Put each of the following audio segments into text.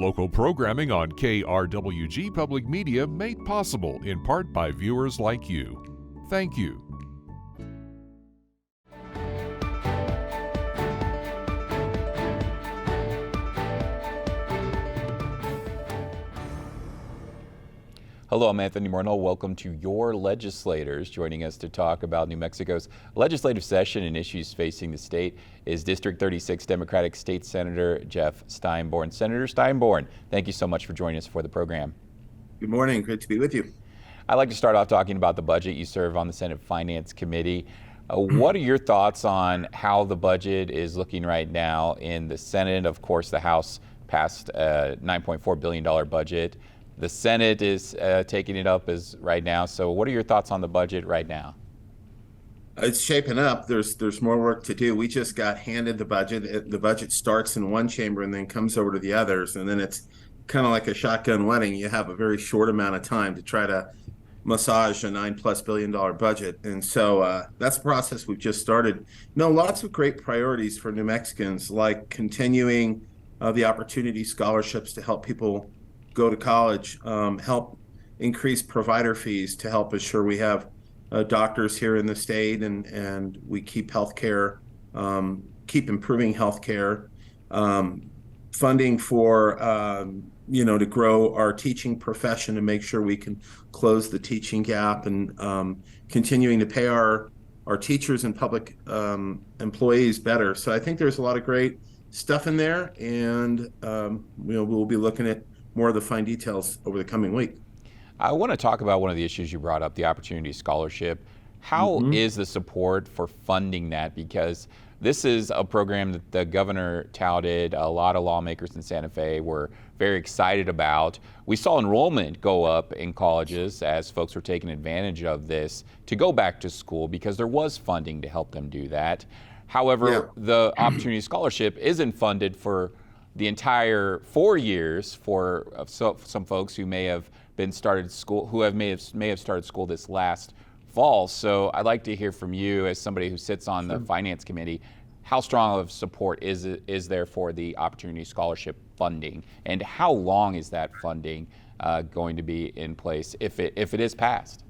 Local programming on KRWG Public Media made possible in part by viewers like you. Thank you. Hello, I'm Anthony Morneau. Welcome to Your Legislators. Joining us to talk about New Mexico's legislative session and issues facing the state is District 36 Democratic State Senator Jeff Steinborn. Senator Steinborn, thank you so much for joining us for the program. Good morning. Great to be with you. I'd like to start off talking about the budget. You serve on the Senate Finance Committee. What are your thoughts on how the budget is looking right now in the Senate? Of course, the House passed a $9.4 billion budget. The Senate is taking it up as right now. So what are your thoughts on the budget right now? It's shaping up. There's more work to do. We just got handed the budget. The budget starts in one chamber and then comes over to the others. And then it's kind of like a shotgun wedding. You have a very short amount of time to try to massage a $9+ billion budget. And so that's a process we've just started. Lots of great priorities for New Mexicans, like continuing the opportunity scholarships to help people go to college, help increase provider fees to help assure we have doctors here in the state and we keep healthcare, keep improving healthcare, funding for, to grow our teaching profession and make sure we can close the teaching gap, and continuing to pay our teachers and public employees better. So I think there's a lot of great stuff in there, and we'll be looking at more of the fine details over the coming week. I want to talk about one of the issues you brought up, the Opportunity Scholarship. How is the support for funding that? Because this is a program that the governor touted. A lot of lawmakers in Santa Fe were very excited about. We saw enrollment go up in colleges as folks were taking advantage of this to go back to school because there was funding to help them do that. However, the Opportunity Scholarship isn't funded for the entire 4 years for some folks who may have been started school, may have started school this last fall. So I'd like to hear from you, as somebody who sits on the Finance Committee, how strong of support is there for the Opportunity Scholarship funding, and how long is that funding going to be in place if it is passed?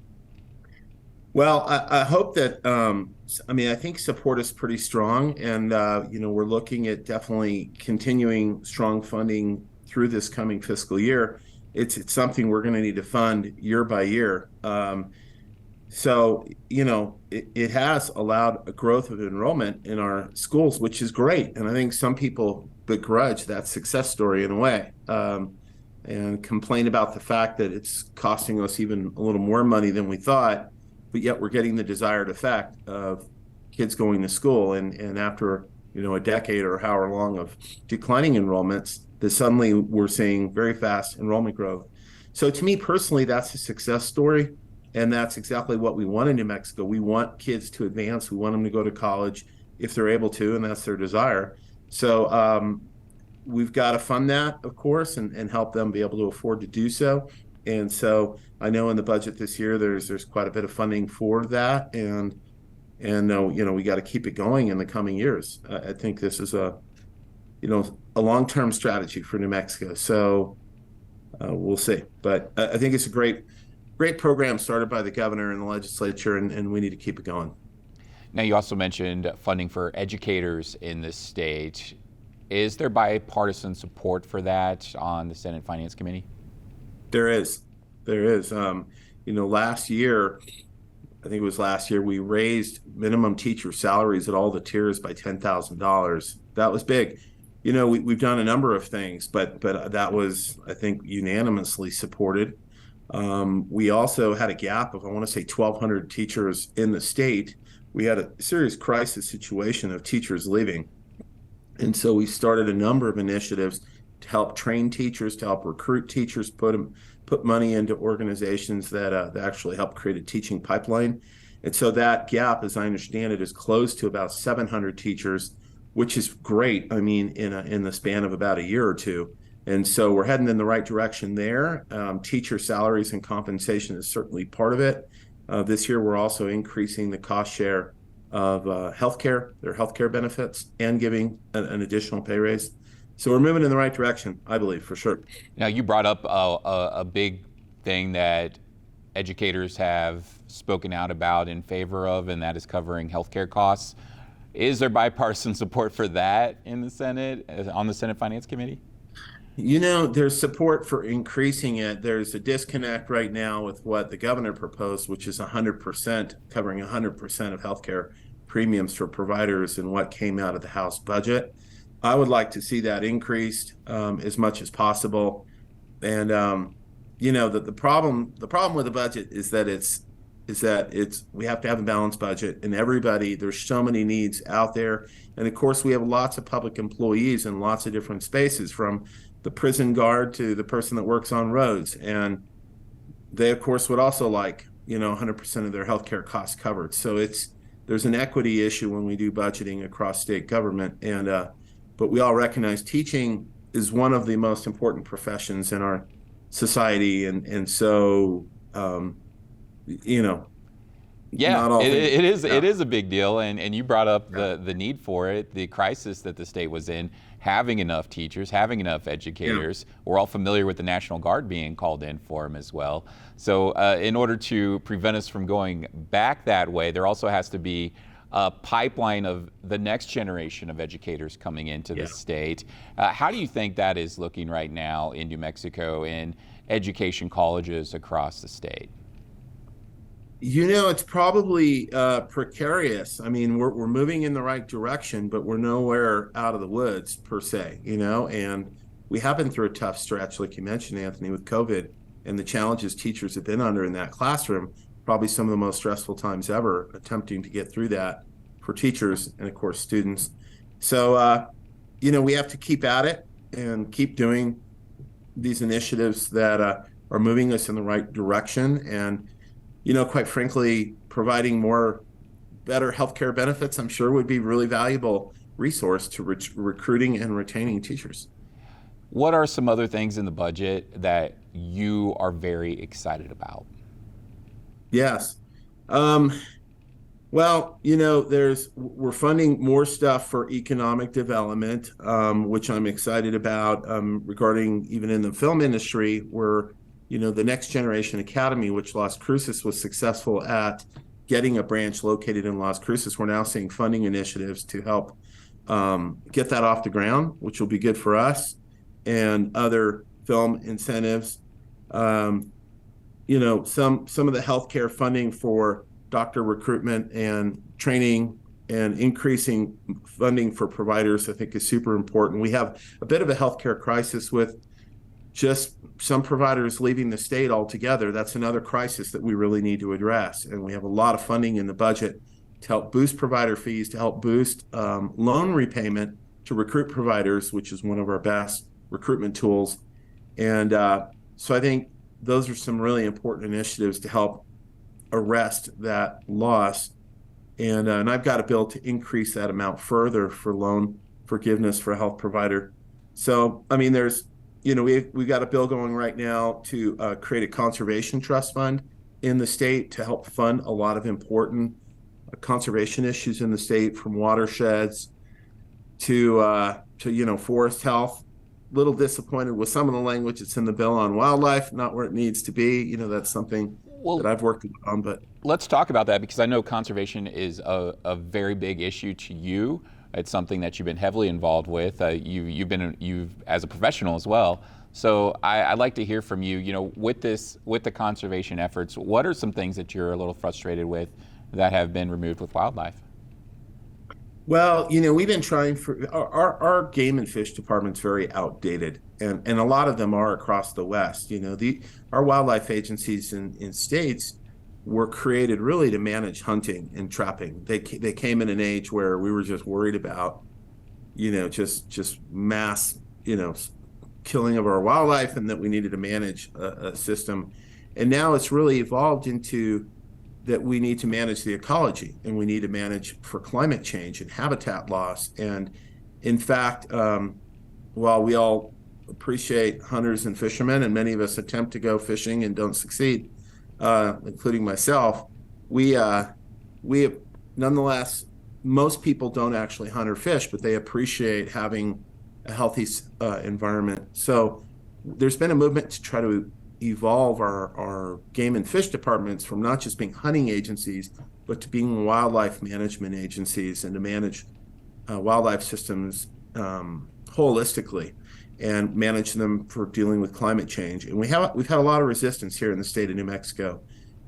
Well, I hope that, I think support is pretty strong, and, we're looking at definitely continuing strong funding through this coming fiscal year. It's something we're going to need to fund year by year. It has allowed a growth of enrollment in our schools, which is great. And I think some people begrudge that success story in a way, and complain about the fact that it's costing us even a little more money than we thought. But yet we're getting the desired effect of kids going to school. And after, a decade or however long of declining enrollments, that suddenly we're seeing very fast enrollment growth. So to me personally, that's a success story. And that's exactly what we want in New Mexico. We want kids to advance. We want them to go to college if they're able to, and that's their desire. So we've got to fund that, of course, and help them be able to afford to do so. And so I know in the budget this year, there's quite a bit of funding for that, and we got to keep it going in the coming years. I think this is a long-term strategy for New Mexico. So we'll see, but I think it's a great program started by the governor and the legislature, and we need to keep it going. Now, you also mentioned funding for educators in the state. Is there bipartisan support for that on the Senate Finance Committee? There is. Last year, I think it was last year, we raised minimum teacher salaries at all the tiers by $10,000. That was big. We've done a number of things, but that was, I think, unanimously supported. We also had a gap of, I want to say, 1,200 teachers in the state. We had a serious crisis situation of teachers leaving. And so we started a number of initiatives to help train teachers, to help recruit teachers, put money into organizations that actually help create a teaching pipeline. And so that gap, as I understand it, is close to about 700 teachers, which is great. In the span of about a year or two. And so we're heading in the right direction there. Teacher salaries and compensation is certainly part of it. This year, we're also increasing the cost share of their healthcare benefits, and giving an additional pay raise. So we're moving in the right direction, I believe, for sure. Now, you brought up a big thing that educators have spoken out about in favor of, and that is covering healthcare costs. Is there bipartisan support for that in the Senate, on the Senate Finance Committee? There's support for increasing it. There's a disconnect right now with what the governor proposed, which is 100%, covering 100% of healthcare premiums for providers and what came out of the House budget. I would like to see that increased as much as possible. And the problem with the budget is that we have to have a balanced budget, and there's so many needs out there. And of course, we have lots of public employees in lots of different spaces, from the prison guard to the person that works on roads. And they, of course, would also like, 100% of their healthcare costs covered. So there's an equity issue when we do budgeting across state government. But we all recognize teaching is one of the most important professions in our society. And so, yeah, it is a big deal, and you brought up the need for it, the crisis that the state was in, having enough teachers, having enough educators. Yeah. We're all familiar with the National Guard being called in for them as well. So in order to prevent us from going back that way, there also has to be a pipeline of the next generation of educators coming into the state. How do you think that is looking right now in New Mexico in education colleges across the state? It's probably precarious. I mean, we're moving in the right direction, but we're nowhere out of the woods per se, and we have been through a tough stretch, like you mentioned, Anthony, with COVID and the challenges teachers have been under in that classroom, probably some of the most stressful times ever, attempting to get through that for teachers and, of course, students. So, we have to keep at it and keep doing these initiatives that are moving us in the right direction. And quite frankly, providing better healthcare benefits, I'm sure, would be a really valuable resource to recruiting and retaining teachers. What are some other things in the budget that you are very excited about? Yes. Well, we're funding more stuff for economic development, which I'm excited about, regarding even in the film industry, where the Next Generation Academy, which Las Cruces was successful at getting a branch located in Las Cruces. We're now seeing funding initiatives to help get that off the ground, which will be good for us, and other film incentives. Some of the healthcare funding for doctor recruitment and training and increasing funding for providers, I think, is super important. We have a bit of a healthcare crisis with just some providers leaving the state altogether. That's another crisis that we really need to address. And we have a lot of funding in the budget to help boost provider fees, to help boost loan repayment to recruit providers, which is one of our best recruitment tools. And so I think those are some really important initiatives to help arrest that loss. And I've got a bill to increase that amount further for loan forgiveness for a health provider. So, I mean, we've got a bill going right now to create a conservation trust fund in the state to help fund a lot of important conservation issues in the state, from watersheds to forest health. Little disappointed with some of the language that's in the bill on wildlife, not where it needs to be. That's something that I've worked on. But let's talk about that, because I know conservation is a very big issue to you. It's something that you've been heavily involved with. You've as a professional as well. So I'd like to hear from you. With the conservation efforts, what are some things that you're a little frustrated with that have been removed with wildlife? Well, we've been trying for our game and fish department's very outdated, and a lot of them are across the West. Our wildlife agencies in states were created really to manage hunting and trapping. They came in an age where we were just worried about, just mass, killing of our wildlife, and that we needed to manage a system. And now it's really evolved into that we need to manage the ecology, and we need to manage for climate change and habitat loss. And in fact, while we all appreciate hunters and fishermen, and many of us attempt to go fishing and don't succeed, including myself, we have, nonetheless, most people don't actually hunt or fish, but they appreciate having a healthy environment. So there's been a movement to try to evolve our game and fish departments from not just being hunting agencies, but to being wildlife management agencies and to manage wildlife systems holistically and manage them for dealing with climate change. And we've had a lot of resistance here in the state of New Mexico.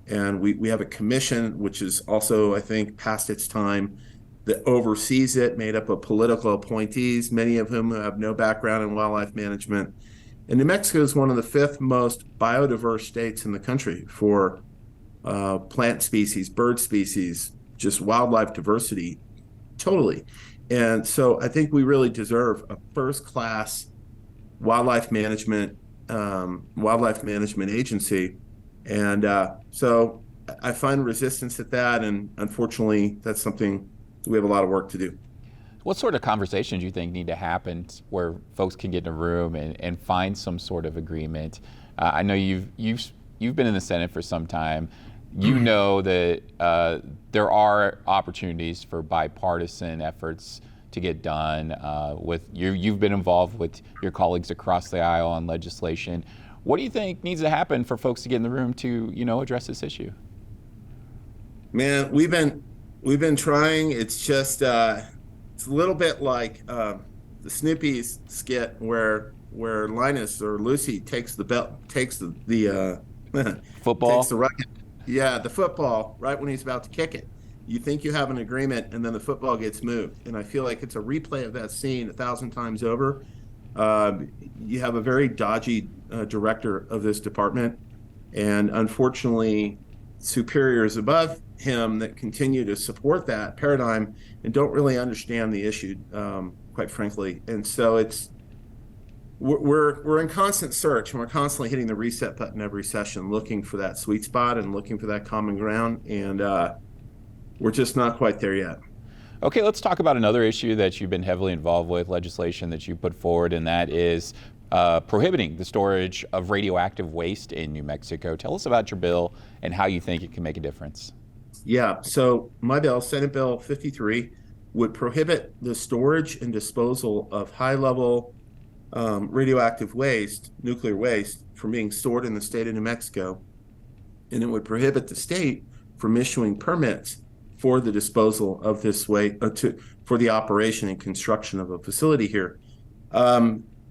And we have a commission, which is also, I think, past its time, that oversees it, made up of political appointees, many of whom have no background in wildlife management. And New Mexico is one of the fifth most biodiverse states in the country for plant species, bird species, just wildlife diversity, totally. And so I think we really deserve a first-class wildlife management agency. And so I find resistance at that, and unfortunately, that's something we have a lot of work to do. What sort of conversations do you think need to happen where folks can get in a room and find some sort of agreement? I know you've been in the Senate for some time. You know that there are opportunities for bipartisan efforts to get done. You've been involved with your colleagues across the aisle on legislation. What do you think needs to happen for folks to get in the room to, address this issue? Man, we've been trying. It's just it's a little bit like the Snoopy's skit where Linus or Lucy takes the Football. Takes the racket. Yeah, the football right when he's about to kick it. You think you have an agreement, and then the football gets moved. And I feel like it's a replay of that scene 1,000 times over. You have a very dodgy director of this department, and unfortunately, superiors above him that continue to support that paradigm and don't really understand the issue, quite frankly. And so we're in constant search, and we're constantly hitting the reset button every session, looking for that sweet spot and looking for that common ground. And we're just not quite there yet. Okay, let's talk about another issue that you've been heavily involved with, legislation that you put forward, and that is prohibiting the storage of radioactive waste in New Mexico. Tell us about your bill and how you think it can make a difference. Yeah, so my bill, Senate Bill 53, would prohibit the storage and disposal of high-level radioactive waste, nuclear waste, from being stored in the state of New Mexico. And it would prohibit the state from issuing permits for the disposal of this waste, for the operation and construction of a facility here.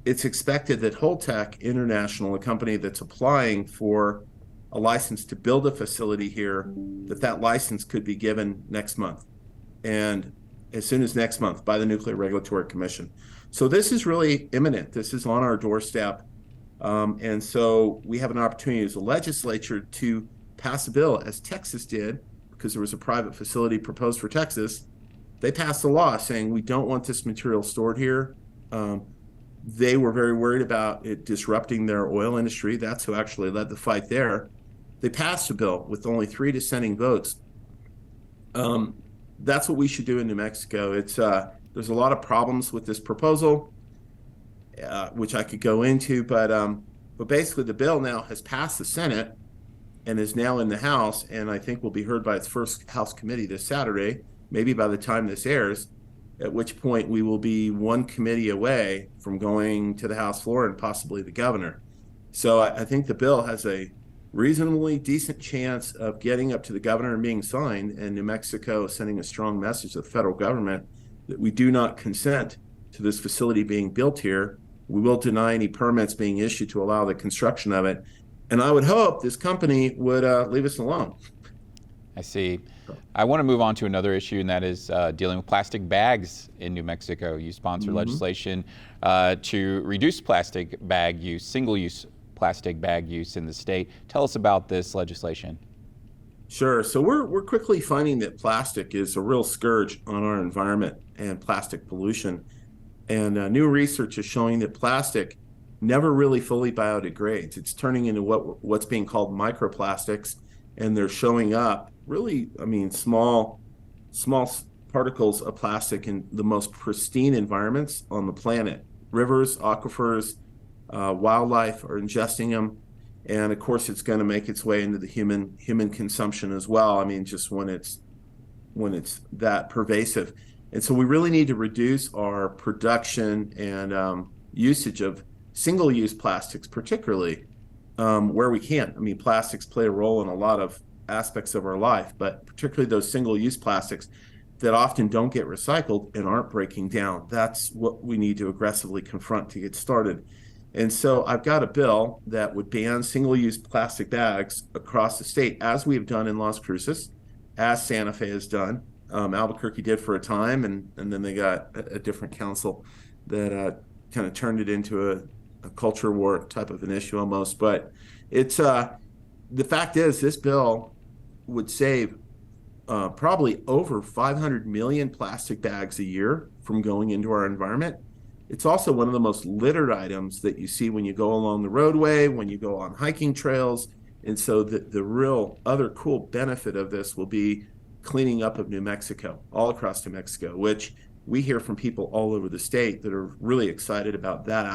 It's expected that Holtec International, a company that's applying for a license to build a facility here, that license could be given next month, and as soon as next month by the Nuclear Regulatory Commission. So this is really imminent. This is on our doorstep. And so we have an opportunity as a legislature to pass a bill, as Texas did, because there was a private facility proposed for Texas. They passed a law saying we don't want this material stored here. They were very worried about it disrupting their oil industry. That's who actually led the fight there. They passed a bill with only 3 dissenting votes. That's what we should do in New Mexico. There's a lot of problems with this proposal, which I could go into, but basically the bill now has passed the Senate and is now in the House, and I think will be heard by its first House committee this Saturday, maybe by the time this airs, at which point we will be one committee away from going to the House floor and possibly the governor. So I think the bill has a reasonably decent chance of getting up to the governor and being signed, and New Mexico sending a strong message to the federal government that we do not consent to this facility being built here. We will deny any permits being issued to allow the construction of it. And I would hope this company would leave us alone. I see. I want to move on to another issue, and that is dealing with plastic bags in New Mexico. You sponsor legislation to reduce plastic bag use, single-use plastic bag use in the state. Tell us about this legislation. Sure. So we're quickly finding that plastic is a real scourge on our environment and plastic pollution. And new research is showing that plastic never really fully biodegrades. It's turning into what's being called microplastics, and they're showing up really, small particles of plastic in the most pristine environments on the planet. Rivers, aquifers, wildlife are ingesting them. And of course, it's going to make its way into the human consumption as well. Just when it's that pervasive. And so we really need to reduce our production and usage of single-use plastics, particularly where we can. I mean, plastics play a role in a lot of aspects of our life, but particularly those single-use plastics that often don't get recycled and aren't breaking down. That's what we need to aggressively confront to get started. And so I've got a bill that would ban single-use plastic bags across the state, as we have done in Las Cruces, as Santa Fe has done. Albuquerque did for a time, and then they got a different council that kind of turned it into a culture war type of an issue almost. But it's the fact is, this bill would save probably over 500 million plastic bags a year from going into our environment. It's also one of the most littered items that you see when you go along the roadway, when you go on hiking trails. And so the real other cool benefit of this will be cleaning up of New Mexico, all across New Mexico, which we hear from people all over the state that are really excited about that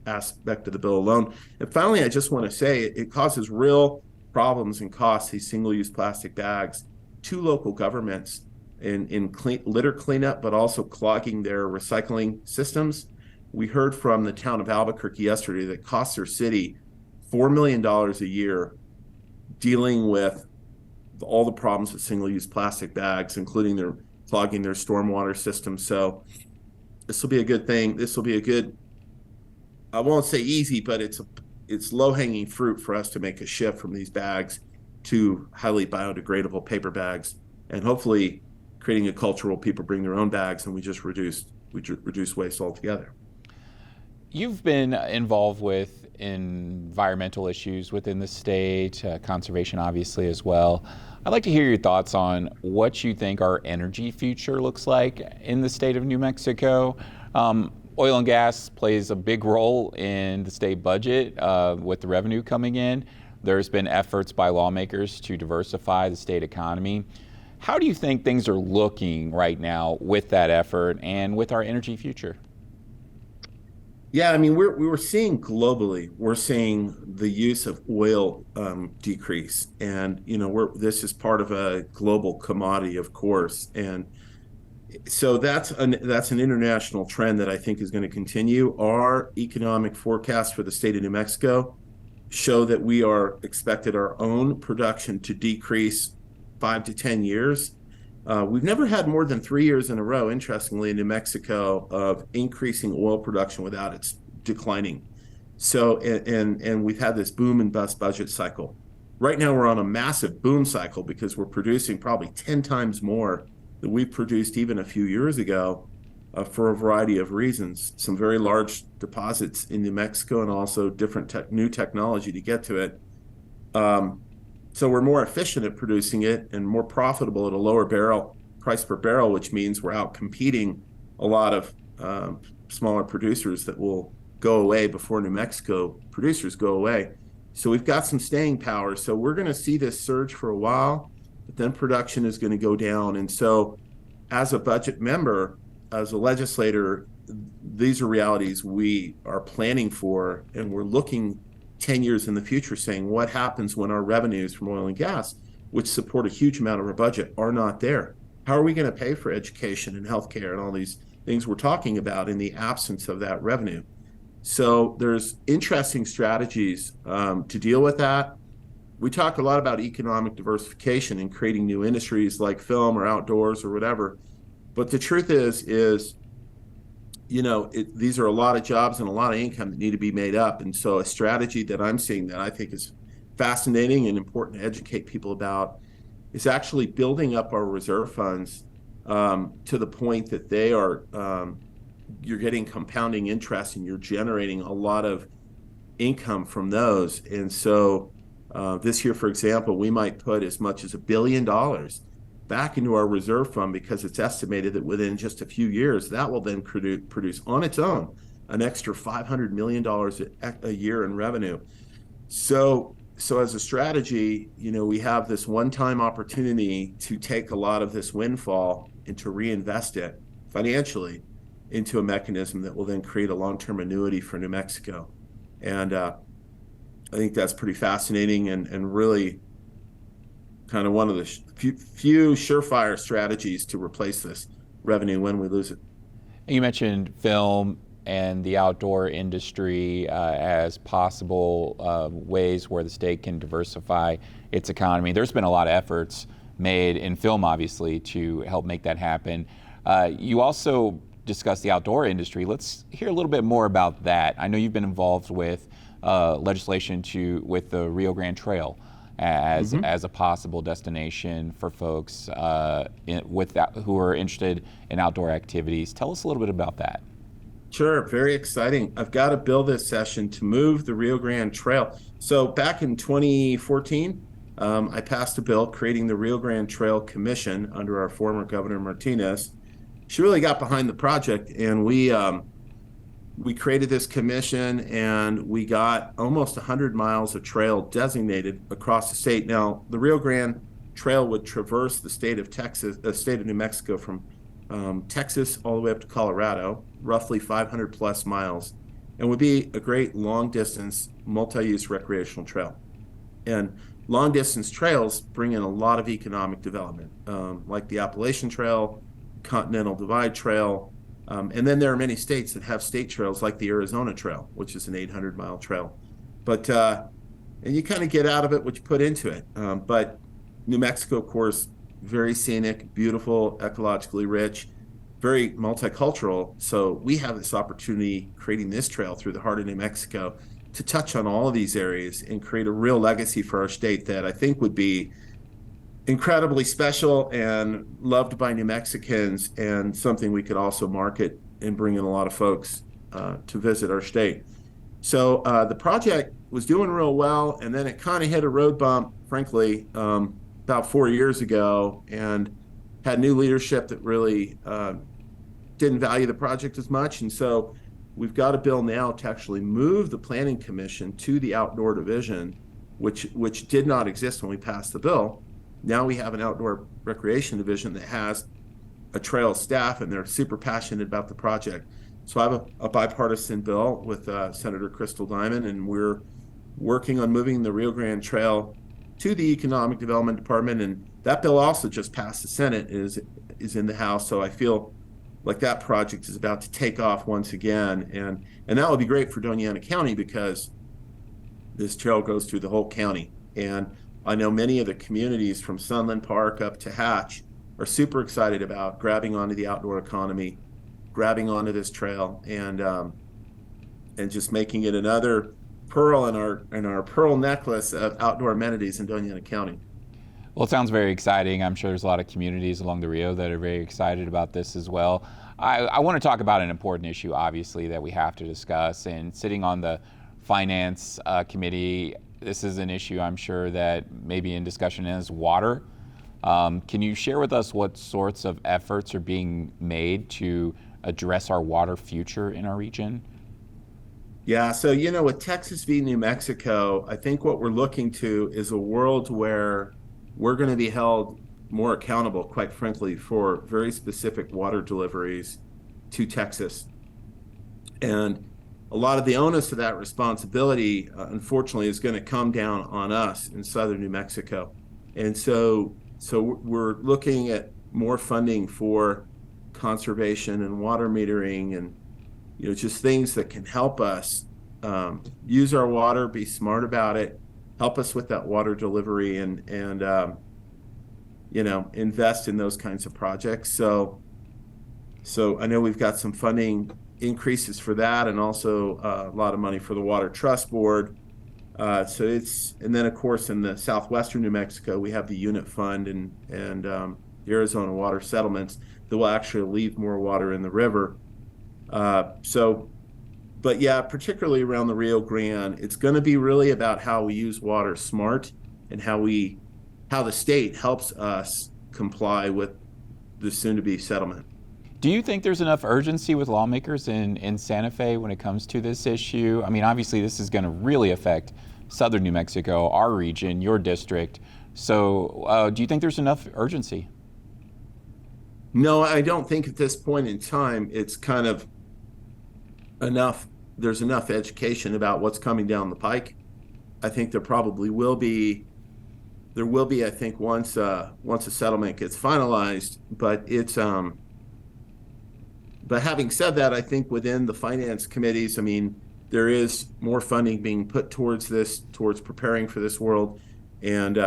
aspect of the bill alone. And finally, I just want to say it causes real problems and costs, these single-use plastic bags, to local governments in litter cleanup, but also clogging their recycling systems. We heard from the town of Albuquerque yesterday that costs their city $4 million a year dealing with all the problems with single-use plastic bags, including their clogging their stormwater system. So this will be a good thing. This will be a good, I won't say easy, but it's low-hanging fruit for us to make a shift from these bags to highly biodegradable paper bags, and hopefully creating a culture where people bring their own bags and we just reduce waste altogether. You've been involved with environmental issues within the state, conservation obviously as well. I'd like to hear your thoughts on what you think our energy future looks like in the state of New Mexico. Oil and gas plays a big role in the state budget with the revenue coming in. There's been efforts by lawmakers to diversify the state economy. How do you think things are looking right now with that effort and with our energy future? Yeah, I mean, we were seeing globally, we're seeing the use of oil decrease, and this is part of a global commodity, of course, and so that's an international trend that I think is going to continue. Our economic forecast for the state of New Mexico show that we are expected our own production to decrease 5 to 10 years. We've never had more than 3 years in a row, interestingly, in New Mexico of increasing oil production without its declining. So, and we've had this boom and bust budget cycle. Right now, we're on a massive boom cycle because we're producing probably 10 times more than we produced even a few years ago for a variety of reasons. Some very large deposits in New Mexico and also different new technology to get to it. So we're more efficient at producing it and more profitable at a lower price per barrel, which means we're out competing a lot of smaller producers that will go away before New Mexico producers go away. So we've got some staying power. So we're going to see this surge for a while, but then production is going to go down. And so as a budget member, as a legislator, these are realities we are planning for, and we're looking 10 years in the future saying what happens when our revenues from oil and gas, which support a huge amount of our budget, are not there. How are we going to pay for education and healthcare and all these things we're talking about in the absence of that revenue? So there's interesting strategies to deal with that. We talk a lot about economic diversification and creating new industries like film or outdoors or whatever. But the truth is these are a lot of jobs and a lot of income that need to be made up. And so a strategy that I'm seeing that I think is fascinating and important to educate people about is actually building up our reserve funds to the point that they are, you're getting compounding interest and you're generating a lot of income from those. And so this year, for example, we might put as much as $1 billion back into our reserve fund because it's estimated that within just a few years, that will then produce on its own an extra $500 million a year in revenue. So as a strategy, we have this one-time opportunity to take a lot of this windfall and to reinvest it financially into a mechanism that will then create a long-term annuity for New Mexico. And I think that's pretty fascinating and really kind of one of the few surefire strategies to replace this revenue when we lose it. You mentioned film and the outdoor industry as possible ways where the state can diversify its economy. There's been a lot of efforts made in film, obviously, to help make that happen. You also discussed the outdoor industry. Let's hear a little bit more about that. I know you've been involved with legislation with the Rio Grande Trail as a possible destination for folks who are interested in outdoor activities. Tell us a little bit about that. Sure, very exciting. I've got a bill this session to move the Rio Grande Trail. So back in 2014, I passed a bill creating the Rio Grande Trail Commission under our former Governor Martinez. She really got behind the project, and we created this commission, and we got almost 100 miles of trail designated across the state. Now, the Rio Grande Trail would traverse the state of New Mexico from Texas all the way up to Colorado, roughly 500 plus miles, and would be a great long distance multi-use recreational trail. And long distance trails bring in a lot of economic development, like the Appalachian Trail, Continental Divide Trail, and then there are many states that have state trails like the Arizona Trail, which is an 800-mile trail. But and you kind of get out of it what you put into it. But New Mexico, of course, very scenic, beautiful, ecologically rich, very multicultural. So we have this opportunity creating this trail through the heart of New Mexico to touch on all of these areas and create a real legacy for our state that I think would be incredibly special and loved by New Mexicans, and something we could also market and bring in a lot of folks to visit our state. So the project was doing real well, and then it kind of hit a road bump, frankly, about 4 years ago, and had new leadership that really didn't value the project as much. And so we've got a bill now to actually move the Planning Commission to the Outdoor Division, which did not exist when we passed the bill. Now we have an Outdoor Recreation Division that has a trail staff, and they're super passionate about the project. So I have a bipartisan bill with Senator Crystal Diamond, and we're working on moving the Rio Grande Trail to the Economic Development Department. And that bill also just passed the Senate, is in the House. So I feel like that project is about to take off once again. And that would be great for Doña Ana County, because this trail goes through the whole county. And I know many of the communities from Sunland Park up to Hatch are super excited about grabbing onto the outdoor economy, grabbing onto this trail, and just making it another pearl in our pearl necklace of outdoor amenities in Doña Ana County. Well, it sounds very exciting. I'm sure there's a lot of communities along the Rio that are very excited about this as well. I want to talk about an important issue, obviously, that we have to discuss. And sitting on the Finance Committee, this is an issue I'm sure that maybe in discussion is water. Can you share with us what sorts of efforts are being made to address our water future in our region? Yeah, so with Texas v. New Mexico, I think what we're looking to is a world where we're going to be held more accountable, quite frankly, for very specific water deliveries to Texas. And a lot of the onus of that responsibility, unfortunately, is going to come down on us in southern New Mexico. And so we're looking at more funding for conservation and water metering, and just things that can help us use our water, be smart about it, help us with that water delivery, and invest in those kinds of projects. So I know we've got some funding increases for that, and also a lot of money for the Water Trust Board. And then of course in the southwestern New Mexico, we have the Unit Fund and the Arizona Water Settlements that will actually leave more water in the river. But yeah, particularly around the Rio Grande, it's going to be really about how we use water smart, and how the state helps us comply with the soon-to-be settlement. Do you think there's enough urgency with lawmakers in Santa Fe when it comes to this issue? I mean, obviously this is going to really affect southern New Mexico, our region, your district. So do you think there's enough urgency? No, I don't think at this point in time it's kind of enough. There's enough education about what's coming down the pike. I think there probably will be. There will be, I think, once a settlement gets finalized. But But having said that, I think within the finance committees, I mean, there is more funding being put towards this, towards preparing for this world. And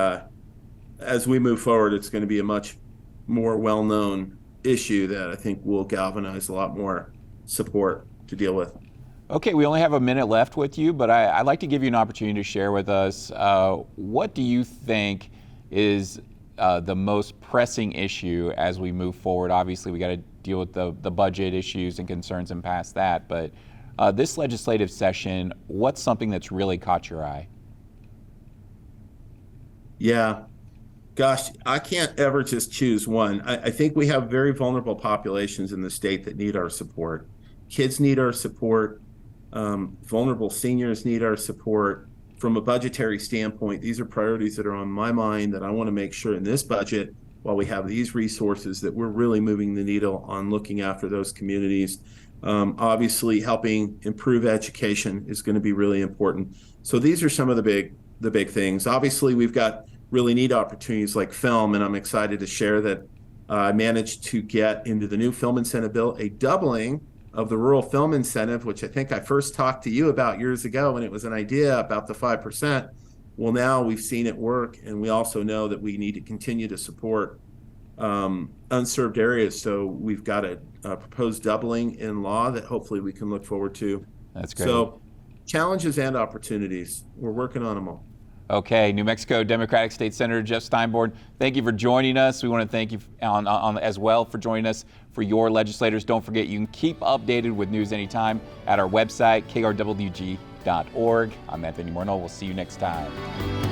as we move forward, it's going to be a much more well-known issue that I think will galvanize a lot more support to deal with. Okay, we only have a minute left with you, but I'd like to give you an opportunity to share with us what do you think is the most pressing issue as we move forward? Obviously, we got to deal with the budget issues and concerns and past that, but this legislative session, what's something that's really caught your eye? Yeah, gosh, I can't ever just choose one. I think we have very vulnerable populations in the state that need our support. Kids need our support. Vulnerable seniors need our support. From a budgetary standpoint, these are priorities that are on my mind that I want to make sure in this budget, while we have these resources, that we're really moving the needle on looking after those communities. Obviously, helping improve education is going to be really important. So these are some of the big things. Obviously, we've got really neat opportunities like film, and I'm excited to share that I managed to get into the new film incentive bill a doubling of the rural film incentive, which I think I first talked to you about years ago when it was an idea about the 5%. Well, now we've seen it work, and we also know that we need to continue to support unserved areas. So we've got a proposed doubling in law that hopefully we can look forward to. That's great. So challenges and opportunities, we're working on them all. Okay, New Mexico Democratic State Senator Jeff Steinborn, thank you for joining us. We want to thank you as well for joining us for your legislators. Don't forget, you can keep updated with news anytime at our website, krwg.org. I'm Anthony Morneau. We'll see you next time.